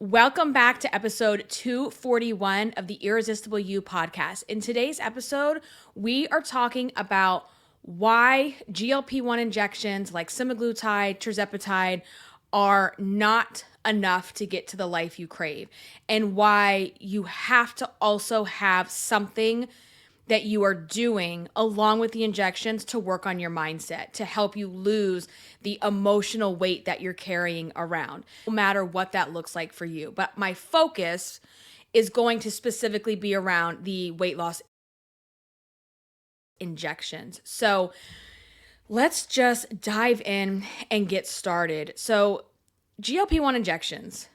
Welcome back to episode 241 of the Irresistible You podcast. In today's episode, we are talking about why GLP-1 injections like Semaglutide, Tirzepatide are not enough to get to the life you crave, and why you have to also have something that you are doing along with the injections to work on your mindset, to help you lose the emotional weight that you're carrying around, no matter what that looks like for you. But my focus is going to specifically be around the weight loss injections. So let's just dive in and get started. So, GLP-1 injections,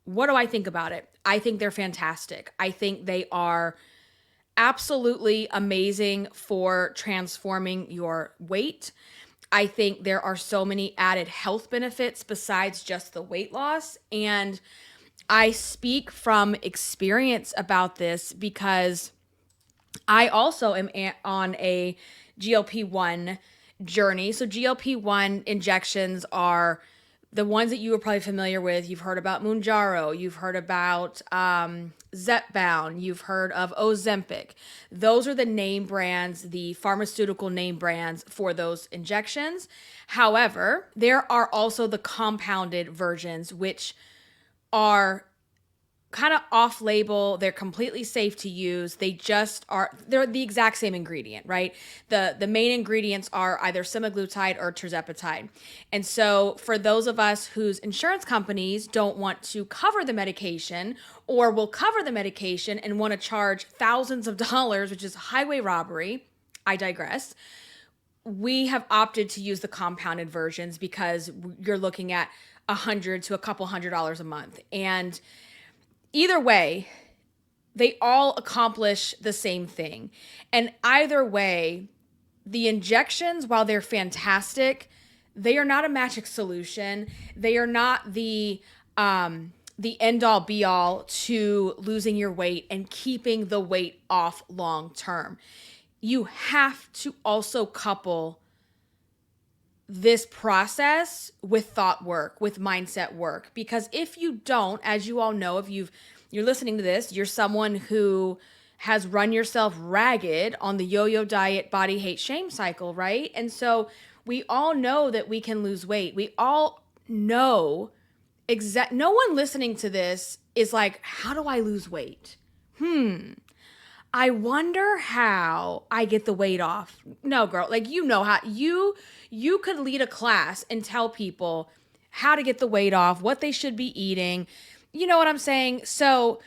what do I think about it? I think they're fantastic. I think they are absolutely amazing for transforming your weight. I think there are so many added health benefits besides just the weight loss. And I speak from experience about this because I also am on a GLP-1 journey. So GLP-1 injections are the ones that you are probably familiar with. You've heard about Mounjaro, you've heard about Zepbound, you've heard of Ozempic. Those are the name brands, the pharmaceutical name brands for those injections. However, there are also the compounded versions, which are kind of off label. They're completely safe to use. They're the exact same ingredient, right? The main ingredients are either semaglutide or tirzepatide. And so for those of us whose insurance companies don't want to cover the medication, or will cover the medication and want to charge thousands of dollars, which is highway robbery, I digress. We have opted to use the compounded versions because you're looking at $100 to a couple $100 a month. And either way, they all accomplish the same thing. And either way, the injections, while they're fantastic, they are not a magic solution. They are not the end all be all to losing your weight and keeping the weight off long term. You have to also couple this process with thought work, with mindset work. Because if you don't, as you all know, if you're listening to this, you're someone who has run yourself ragged on the yo-yo diet, body hate, shame cycle, right? And so we all know that we can lose weight. We all know no one listening to this is like, how do I lose weight? I wonder how I get the weight off. No, girl, like you know how you could lead a class and tell people how to get the weight off, what they should be eating. You know what I'm saying? So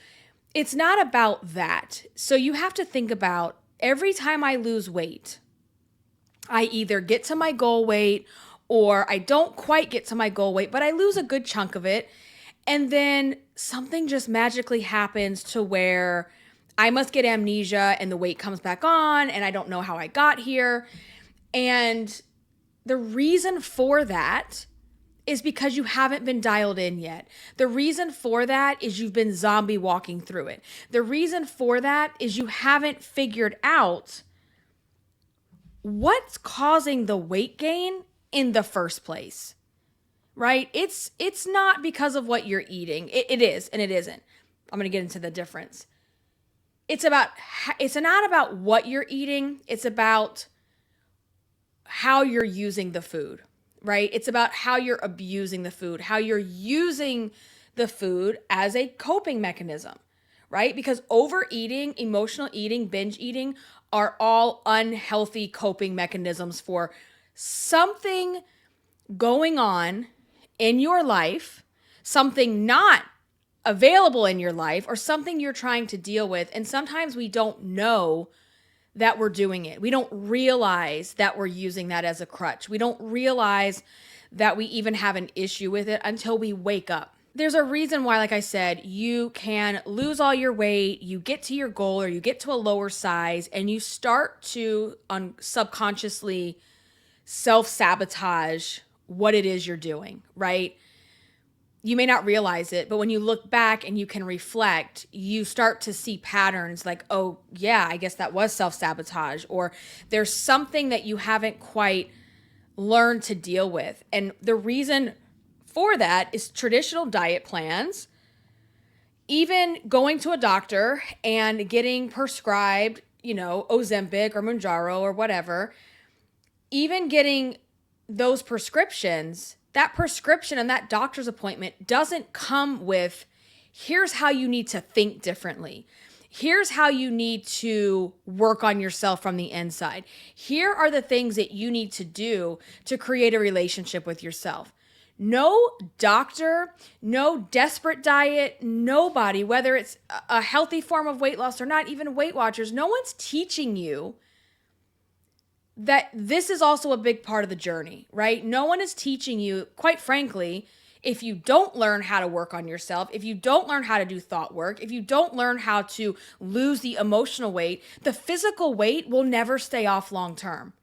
it's not about that. So you have to think about every time I lose weight, I either get to my goal weight or I don't quite get to my goal weight, but I lose a good chunk of it. And then something just magically happens to where I must get amnesia and the weight comes back on and I don't know how I got here. And the reason for that is because you haven't been dialed in yet. The reason for that is you've been zombie walking through it. The reason for that is you haven't figured out what's causing the weight gain in the first place, right? It's not because of what you're eating. It is and it isn't. I'm going to get into the difference. It's not about what you're eating. It's about how you're using the food, right? It's about how you're abusing the food, how you're using the food as a coping mechanism, right? Because overeating, emotional eating, binge eating are all unhealthy coping mechanisms for something going on in your life, something not available in your life, or something you're trying to deal with. And sometimes we don't know that we're doing it. We don't realize that we're using that as a crutch. We don't realize that we even have an issue with it until we wake up. There's a reason why, like I said, you can lose all your weight, you get to your goal or you get to a lower size, and you start to subconsciously self-sabotage what it is you're doing, right? You may not realize it, but when you look back and you can reflect, you start to see patterns like, oh yeah, I guess that was self-sabotage, or there's something that you haven't quite learned to deal with. And the reason for that is traditional diet plans Even going to a doctor and getting prescribed, Ozempic or Mounjaro or whatever, even getting those prescriptions, that prescription and that doctor's appointment doesn't come with, here's how you need to think differently. Here's how you need to work on yourself from the inside. Here are the things that you need to do to create a relationship with yourself. No doctor, no desperate diet, nobody, whether it's a healthy form of weight loss or not, even Weight Watchers, no one's teaching you that this is also a big part of the journey, right? No one is teaching you, quite frankly, if you don't learn how to work on yourself, if you don't learn how to do thought work, if you don't learn how to lose the emotional weight, the physical weight will never stay off long term.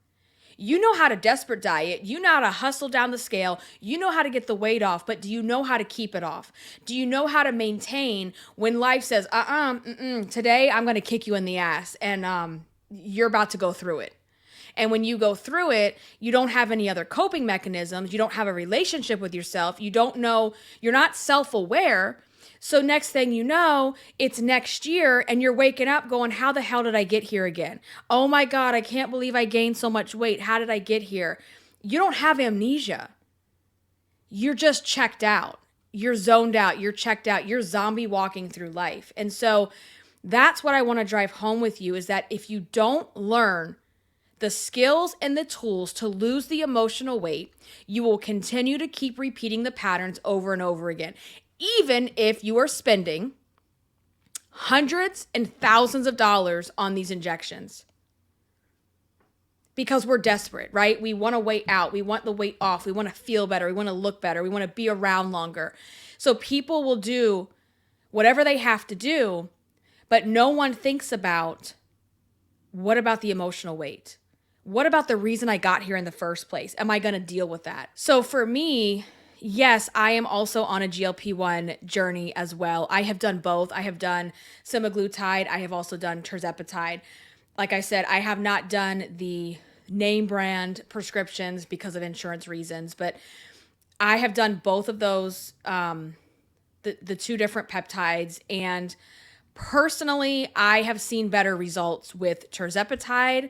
You know how to desperate diet. You know how to hustle down the scale. You know how to get the weight off, but do you know how to keep it off? Do you know how to maintain when life says, today I'm going to kick you in the ass and you're about to go through it. And when you go through it, you don't have any other coping mechanisms. You don't have a relationship with yourself. You don't know, you're not self-aware. So next thing you know, it's next year and you're waking up going, how the hell did I get here again? Oh my God, I can't believe I gained so much weight. How did I get here? You don't have amnesia. You're just checked out. You're zoned out. You're checked out. You're zombie walking through life. And so that's what I want to drive home with you, is that if you don't learn the skills and the tools to lose the emotional weight, you will continue to keep repeating the patterns over and over again. Even if you are spending hundreds and thousands of dollars on these injections. Because we're desperate, right? We want to weight out. We want the weight off. We want to feel better. We want to look better. We want to be around longer. So people will do whatever they have to do, but no one thinks about, what about the emotional weight? What about the reason I got here in the first place? Am I going to deal with that? So for me, yes, I am also on a GLP-1 journey as well. I have done both. I have done Semaglutide. I have also done Tirzepatide. Like I said, I have not done the name brand prescriptions because of insurance reasons, but I have done both of those, the two different peptides. And personally, I have seen better results with Tirzepatide.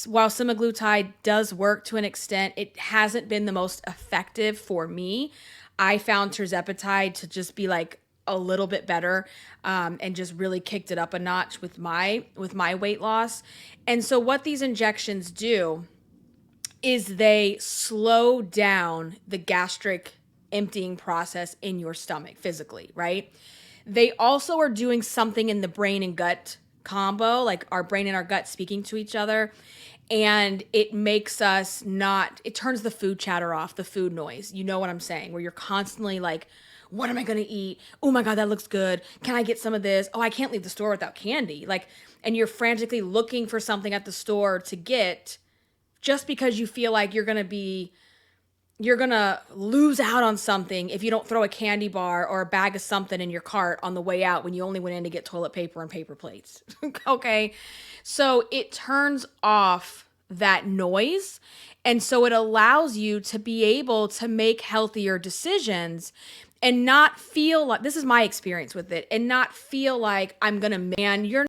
While semaglutide does work to an extent, it hasn't been the most effective for me. I found tirzepatide to just be like a little bit better, and just really kicked it up a notch with my weight loss. And so what these injections do is they slow down the gastric emptying process in your stomach physically, right? They also are doing something in the brain and gut combo, like our brain and our gut speaking to each other. And it makes us it turns the food chatter off, the food noise. You know what I'm saying? Where you're constantly like, what am I going to eat? Oh my God, that looks good. Can I get some of this? Oh, I can't leave the store without candy. And you're frantically looking for something at the store to get just because you feel like you're going to lose out on something if you don't throw a candy bar or a bag of something in your cart on the way out when you only went in to get toilet paper and paper plates. Okay. So it turns off that noise. And so it allows you to be able to make healthier decisions and not feel like, this is my experience with it, and not feel like you're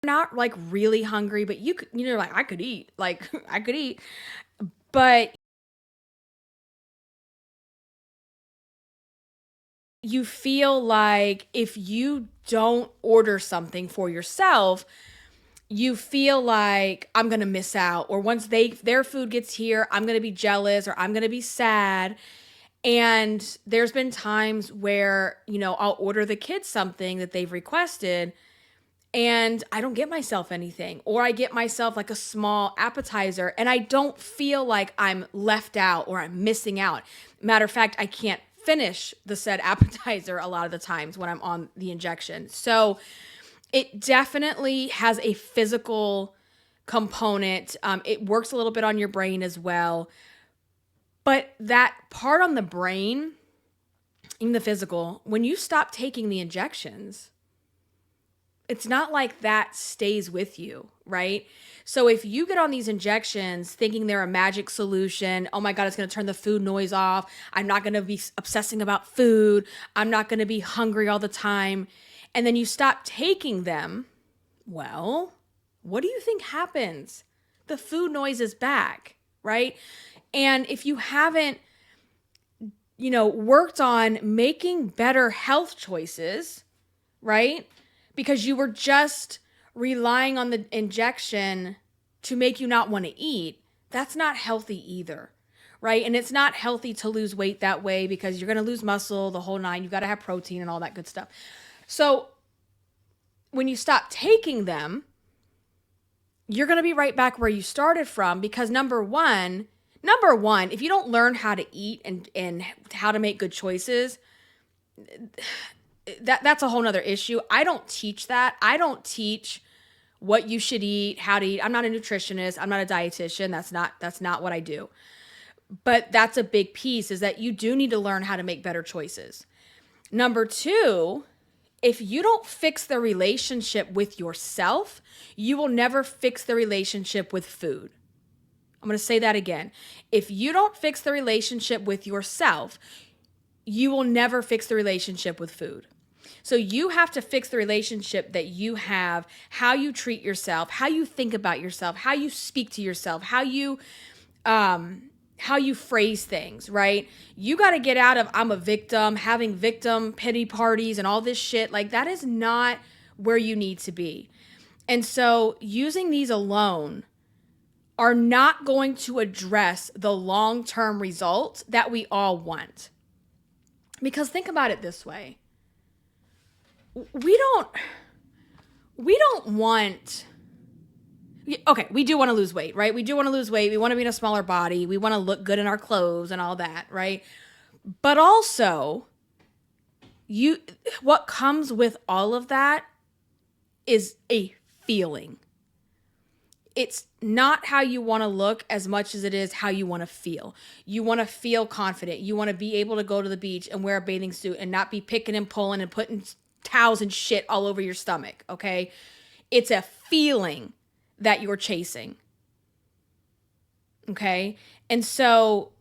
not like really hungry, but you're like, I could eat, but you feel like if you don't order something for yourself, you feel like I'm going to miss out, or once their food gets here, I'm going to be jealous or I'm going to be sad. And there's been times where, I'll order the kids something that they've requested and I don't get myself anything, or I get myself like a small appetizer and I don't feel like I'm left out or I'm missing out. Matter of fact, I can't finish the said appetizer a lot of the times when I'm on the injection. So it definitely has a physical component. It works a little bit on your brain as well. But that part on the brain, in the physical, when you stop taking the injections, it's not like that stays with you, right? So if you get on these injections thinking they're a magic solution, oh my God, it's going to turn the food noise off. I'm not going to be obsessing about food. I'm not going to be hungry all the time. And then you stop taking them. Well, what do you think happens? The food noise is back, right? And if you haven't, worked on making better health choices, right? Because you were just relying on the injection to make you not want to eat, that's not healthy either, right? And it's not healthy to lose weight that way because you're going to lose muscle, the whole nine. You've got to have protein and all that good stuff. So when you stop taking them, you're going to be right back where you started from because number one, if you don't learn how to eat and how to make good choices, that's a whole nother issue. I don't teach that. I don't teach what you should eat, how to eat. I'm not a nutritionist. I'm not a dietitian. That's not what I do. But that's a big piece is that you do need to learn how to make better choices. Number two, if you don't fix the relationship with yourself, you will never fix the relationship with food. I'm going to say that again. If you don't fix the relationship with yourself, you will never fix the relationship with food. So you have to fix the relationship that you have, how you treat yourself, how you think about yourself, how you speak to yourself, how you phrase things, right? You got to get out of I'm a victim, having victim pity parties and all this shit. Like that is not where you need to be. And so using these alone are not going to address the long-term results that we all want. Because think about it this way. We don't want, okay, we do want to lose weight, right? We do want to lose weight. We want to be in a smaller body. We want to look good in our clothes and all that, right? But also, what comes with all of that is a feeling. It's not how you want to look as much as it is how you want to feel. You want to feel confident. You want to be able to go to the beach and wear a bathing suit and not be picking and pulling and putting towels and shit all over your stomach, okay? It's a feeling that you're chasing, okay? And so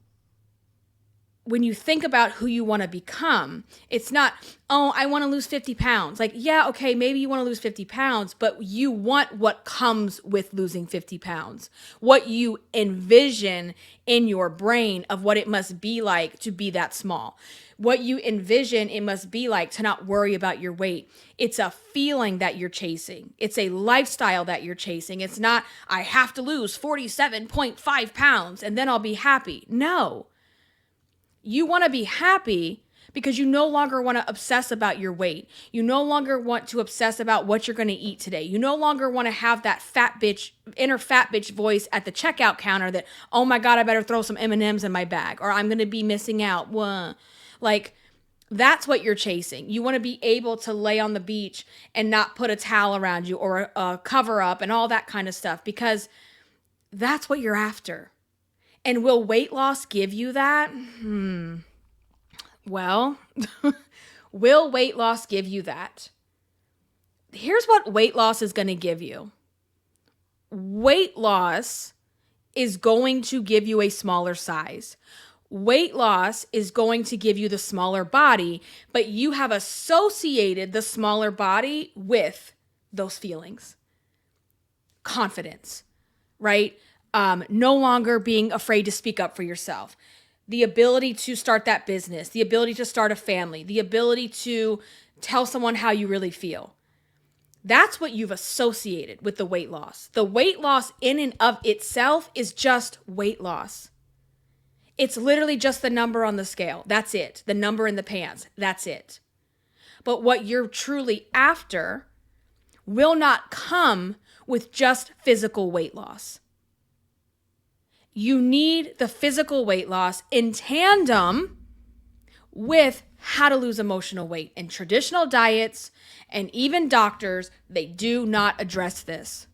when you think about who you want to become, it's not, oh, I want to lose 50 pounds. Like, yeah, okay, maybe you want to lose 50 pounds, but you want what comes with losing 50 pounds, what you envision in your brain of what it must be like to be that small, what you envision it must be like to not worry about your weight. It's a feeling that you're chasing. It's a lifestyle that you're chasing. It's not, I have to lose 47.5 pounds and then I'll be happy. No. You want to be happy because you no longer want to obsess about your weight. You no longer want to obsess about what you're going to eat today. You no longer want to have that inner fat bitch voice at the checkout counter that, oh my God, I better throw some M&Ms in my bag or I'm going to be missing out. Like, that's what you're chasing. You want to be able to lay on the beach and not put a towel around you or a cover up and all that kind of stuff because that's what you're after. And will weight loss give you that? Well, will weight loss give you that? Here's what weight loss is going to give you. Weight loss is going to give you a smaller size. Weight loss is going to give you the smaller body, but you have associated the smaller body with those feelings. Confidence, right? No longer being afraid to speak up for yourself, the ability to start that business, the ability to start a family, the ability to tell someone how you really feel. That's what you've associated with the weight loss. The weight loss in and of itself is just weight loss. It's literally just the number on the scale. That's it. The number in the pants. That's it. But what you're truly after will not come with just physical weight loss. You need the physical weight loss in tandem with how to lose emotional weight. And traditional diets and even doctors, they do not address this.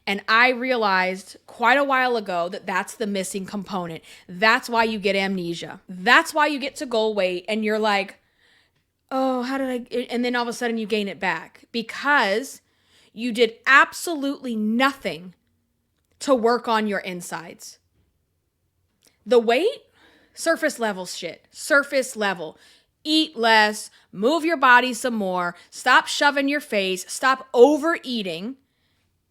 And I realized quite a while ago that that's the missing component. That's why you get amnesia. That's why you get to goal weight and you're like, oh, how did I, and then all of a sudden you gain it back because you did absolutely nothing to work on your insides. The weight, surface level shit, surface level. Eat less, move your body some more, stop shoving your face, stop overeating.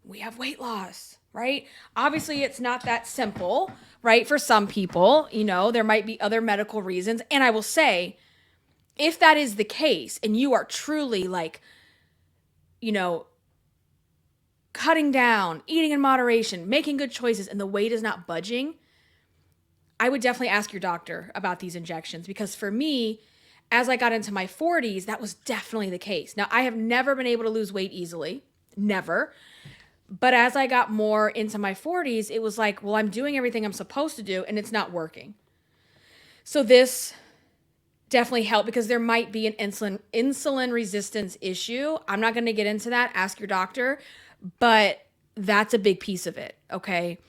We have weight loss, right? Obviously, it's not that simple, right? For some people, there might be other medical reasons. And I will say, if that is the case and you are truly like, cutting down, eating in moderation, making good choices, and the weight is not budging, I would definitely ask your doctor about these injections, because for me, as I got into my 40s, that was definitely the case. Now, I have never been able to lose weight easily, never. But as I got more into my 40s, it was like, well, I'm doing everything I'm supposed to do and it's not working. So this definitely helped, because there might be an insulin resistance issue. I'm not going to get into that. Ask your doctor. But that's a big piece of it, okay?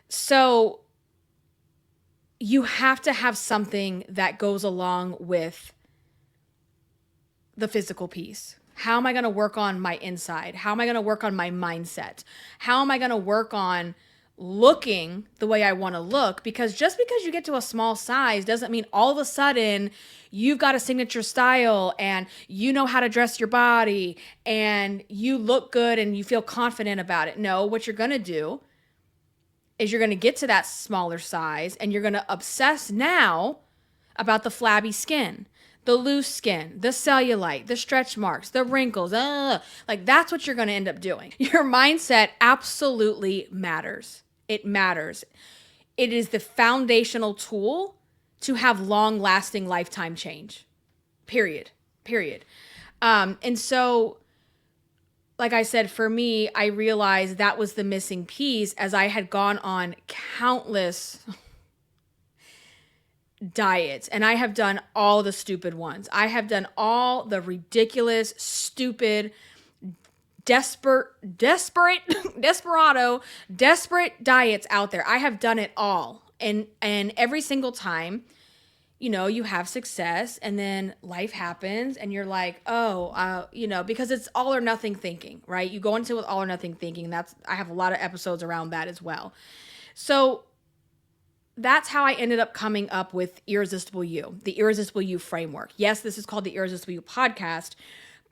So you have to have something that goes along with the physical piece. How am I going to work on my inside? How am I going to work on my mindset? How am I going to work on looking the way I want to look? Because just because you get to a small size doesn't mean all of a sudden you've got a signature style and you know how to dress your body and you look good and you feel confident about it. No, what you're going to do is you're going to get to that smaller size and you're going to obsess now about the flabby skin, the loose skin, the cellulite, the stretch marks, the wrinkles. Like that's what you're going to end up doing. Your mindset absolutely matters. It matters. It is the foundational tool to have long-lasting lifetime change. Period. And so, like I said, for me, I realized that was the missing piece as I had gone on countless diets, and I have done all the stupid ones. I have done all the ridiculous, stupid, desperate diets out there. I have done it all. And every single time, you have success and then life happens and you're like, because it's all or nothing thinking, right? You go into it with all or nothing thinking. I have a lot of episodes around that as well. So that's how I ended up coming up with Irresistible You, the Irresistible You framework. Yes, this is called the Irresistible You podcast,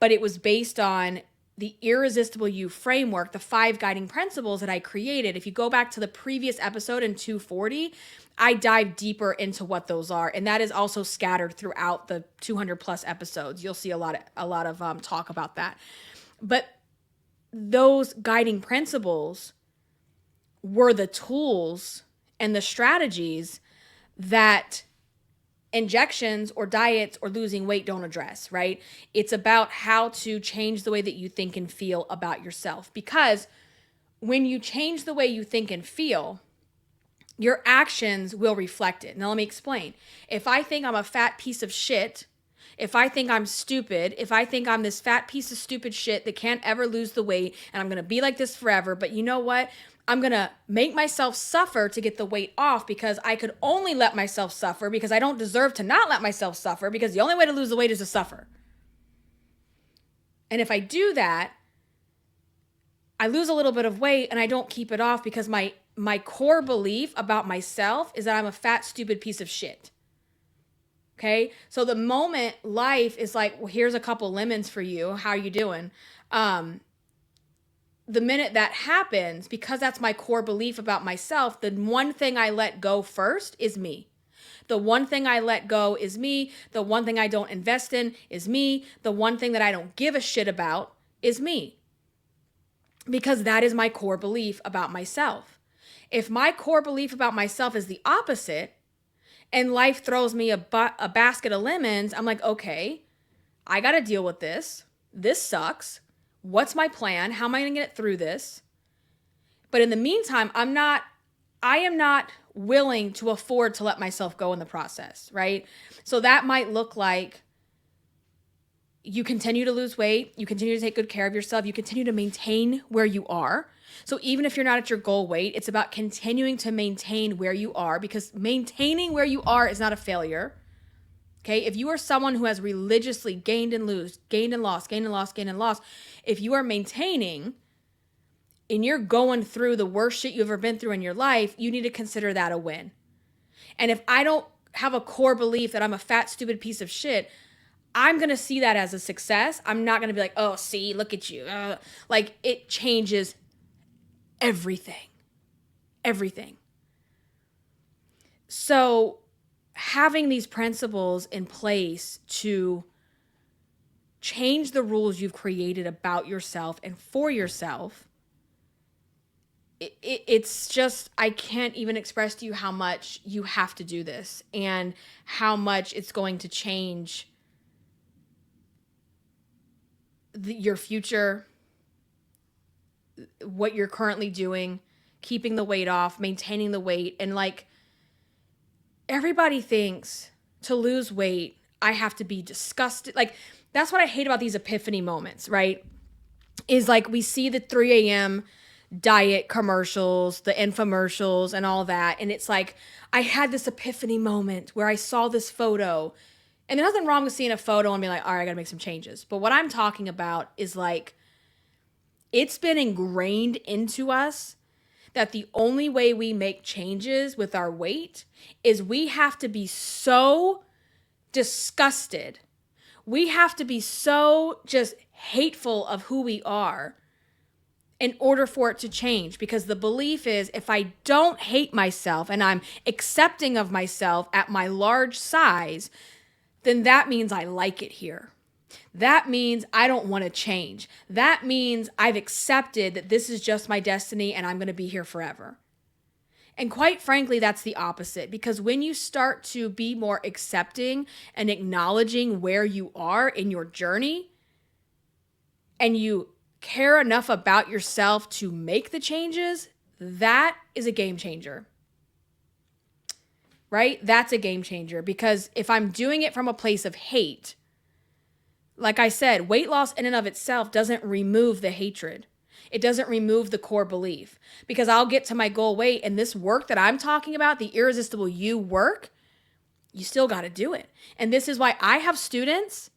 but it was based on the Irresistible You framework, the 5 guiding principles that I created. If you go back to the previous episode in 240, I dive deeper into what those are. And that is also scattered throughout the 200 plus episodes. You'll see a lot of talk about that. But those guiding principles were the tools and the strategies that injections or diets or losing weight don't address, right? It's about how to change the way that you think and feel about yourself. Because when you change the way you think and feel, your actions will reflect it. Now, let me explain. If I think I'm a fat piece of shit, if I think I'm stupid, if I think I'm this fat piece of stupid shit that can't ever lose the weight and I'm going to be like this forever, but you know what? I'm going to make myself suffer to get the weight off because I could only let myself suffer because I don't deserve to not let myself suffer because the only way to lose the weight is to suffer. And if I do that, I lose a little bit of weight and I don't keep it off because my core belief about myself is that I'm a fat, stupid piece of shit. Okay? So the moment life is like, well, here's a couple lemons for you. How are you doing? The minute that happens, because that's my core belief about myself, the one thing I let go first is me. The one thing I let go is me. The one thing I don't invest in is me. The one thing that I don't give a shit about is me. Because that is my core belief about myself. If my core belief about myself is the opposite, and life throws me a basket of lemons, I'm like, okay, I got to deal with this. This sucks. What's my plan? How am I going to get through this? But in the meantime, I am not willing to afford to let myself go in the process, right? So that might look like you continue to lose weight, you continue to take good care of yourself, you continue to maintain where you are. So even if you're not at your goal weight, it's about continuing to maintain where you are, because maintaining where you are is not a failure. Okay. If you are someone who has religiously gained and lost, if you are maintaining and you're going through the worst shit you've ever been through in your life, you need to consider that a win. And if I don't have a core belief that I'm a fat, stupid piece of shit, I'm going to see that as a success. I'm not going to be like, oh, see, look at you. Like, it changes everything. Everything. So having these principles in place to change the rules you've created about yourself and for yourself, it's just, I can't even express to you how much you have to do this and how much it's going to change your future, what you're currently doing, keeping the weight off, maintaining the weight. And like, everybody thinks to lose weight, I have to be disgusted. Like, that's what I hate about these epiphany moments, right? Is like, we see the 3 a.m. diet commercials, the infomercials and all that. And it's like, I had this epiphany moment where I saw this photo. And there's nothing wrong with seeing a photo and being like, all right, I got to make some changes. But what I'm talking about is like, it's been ingrained into us that the only way we make changes with our weight is we have to be so disgusted. We have to be so just hateful of who we are in order for it to change. Because the belief is, if I don't hate myself and I'm accepting of myself at my large size, then that means I like it here. That means I don't want to change. That means I've accepted that this is just my destiny and I'm going to be here forever. And quite frankly, that's the opposite, because when you start to be more accepting and acknowledging where you are in your journey, and you care enough about yourself to make the changes, that is a game changer. Right? That's a game changer, because if I'm doing it from a place of hate, like I said, weight loss in and of itself doesn't remove the hatred. It doesn't remove the core belief, because I'll get to my goal weight, and this work that I'm talking about, the Irresistible You work, you still got to do it. And this is why I have students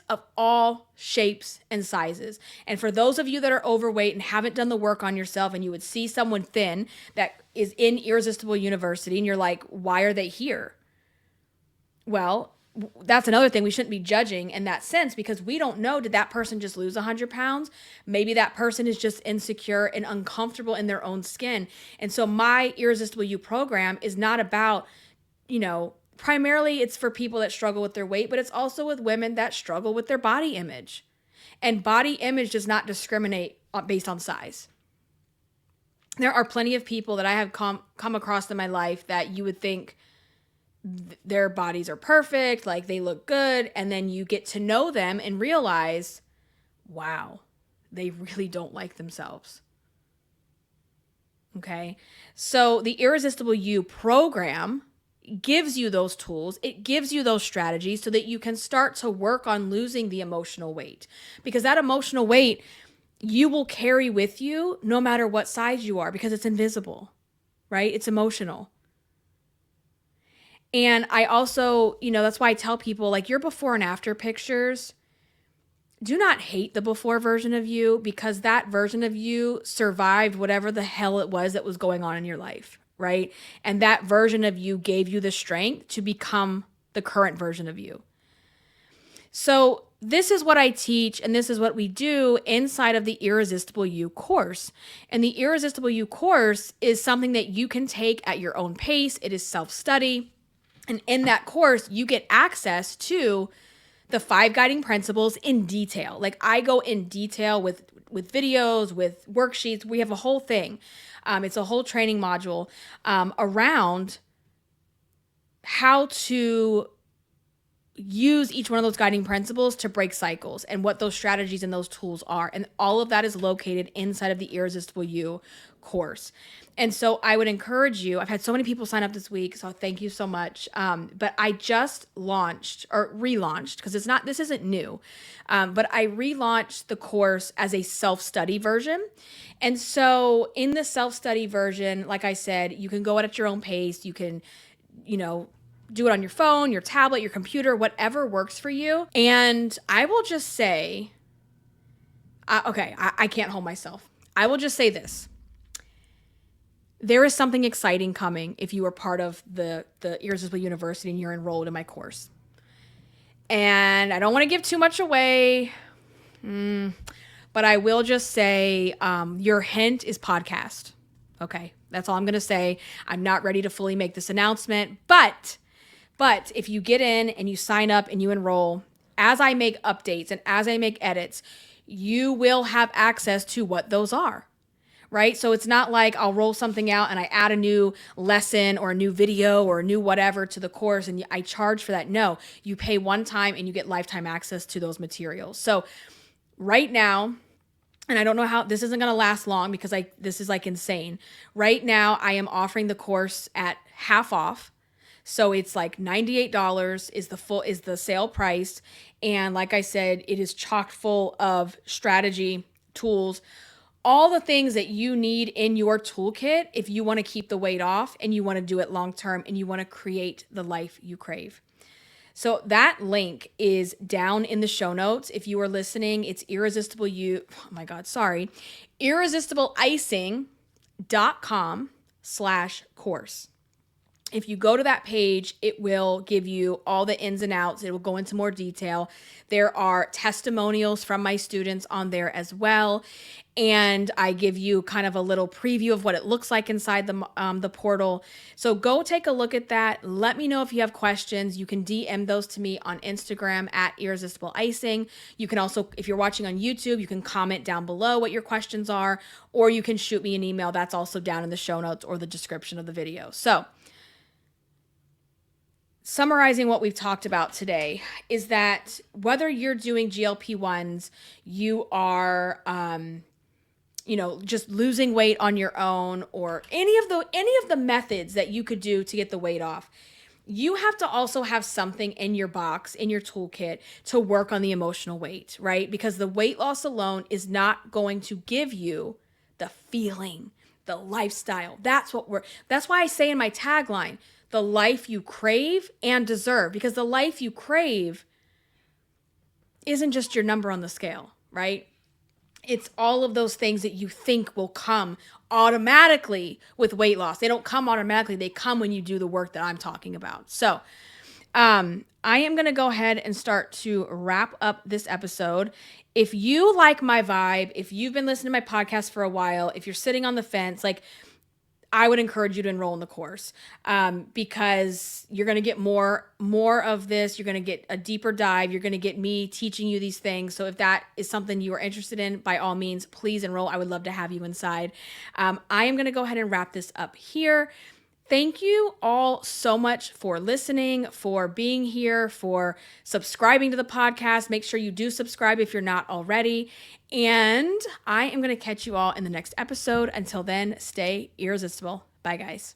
of all shapes and sizes. And for those of you that are overweight and haven't done the work on yourself, and you would see someone thin that is in Irresistible University and you're like, why are they here? Well, that's another thing. We shouldn't be judging in that sense, because we don't know, did that person just lose 100 pounds? Maybe that person is just insecure and uncomfortable in their own skin. And so my Irresistible You program is not about, primarily it's for people that struggle with their weight, but it's also with women that struggle with their body image. And body image does not discriminate based on size. There are plenty of people that I have come across in my life that you would think their bodies are perfect, like they look good, and then you get to know them and realize, wow, they really don't like themselves. Okay? So the Irresistible You program gives you those tools. It gives you those strategies so that you can start to work on losing the emotional weight. Because that emotional weight, you will carry with you no matter what size you are, because it's invisible, right? It's emotional. And I also, that's why I tell people, like, your before and after pictures, do not hate the before version of you, because that version of you survived whatever the hell it was that was going on in your life, right? And that version of you gave you the strength to become the current version of you. So this is what I teach, and this is what we do inside of the Irresistible You course. And the Irresistible You course is something that you can take at your own pace. It is self-study. And in that course, you get access to the 5 guiding principles in detail. Like, I go in detail with videos, with worksheets. We have a whole thing. It's a whole training module around how to use each one of those guiding principles to break cycles, and what those strategies and those tools are. And all of that is located inside of the Irresistible You course. And so I would encourage you, I've had so many people sign up this week, so thank you so much. But I just launched, or relaunched, because this isn't new, but I relaunched the course as a self-study version. And so in the self-study version, like I said, you can go at your own pace. You can, Do it on your phone, your tablet, your computer, whatever works for you. And I will just say, I can't hold myself. I will just say this. There is something exciting coming if you are part of the Irresistible University and you're enrolled in my course. And I don't want to give too much away, but I will just say your hint is podcast. Okay, that's all I'm going to say. I'm not ready to fully make this announcement, but if you get in and you sign up and you enroll, as I make updates and as I make edits, you will have access to what those are, right? So it's not like I'll roll something out and I add a new lesson or a new video or a new whatever to the course and I charge for that. No, you pay one time and you get lifetime access to those materials. So right now, and I don't know how this isn't going to last long because this is like insane. Right now, I am offering the course at half off. So it's like $98 is the sale price. And like I said, it is chock full of strategy, tools, all the things that you need in your toolkit if you want to keep the weight off and you want to do it long term and you want to create the life you crave. So that link is down in the show notes. If you are listening, it's irresistibleicing.com/course. If you go to that page, it will give you all the ins and outs. It will go into more detail. There are testimonials from my students on there as well. And I give you kind of a little preview of what it looks like inside the portal. So go take a look at that. Let me know if you have questions. You can DM those to me on Instagram at irresistibleicing. You can also, if you're watching on YouTube, you can comment down below what your questions are, or you can shoot me an email. That's also down in the show notes or the description of the video. So summarizing what we've talked about today is that whether you're doing GLP-1s, you are, just losing weight on your own, or any of the methods that you could do to get the weight off, you have to also have something in your box, in your toolkit, to work on the emotional weight, right? Because the weight loss alone is not going to give you the feeling, the lifestyle. That's why I say in my tagline, the life you crave and deserve, because the life you crave isn't just your number on the scale, right? It's all of those things that you think will come automatically with weight loss. They don't come automatically. They come when you do the work that I'm talking about. So I am going to go ahead and start to wrap up this episode. If you like my vibe, if you've been listening to my podcast for a while, if you're sitting on the fence, I would encourage you to enroll in the course because you're going to get more of this. You're going to get a deeper dive. You're going to get me teaching you these things. So if that is something you are interested in, by all means, please enroll. I would love to have you inside. I am going to go ahead and wrap this up here. Thank you all so much for listening, for being here, for subscribing to the podcast. Make sure you do subscribe if you're not already. And I am going to catch you all in the next episode. Until then, stay irresistible. Bye, guys.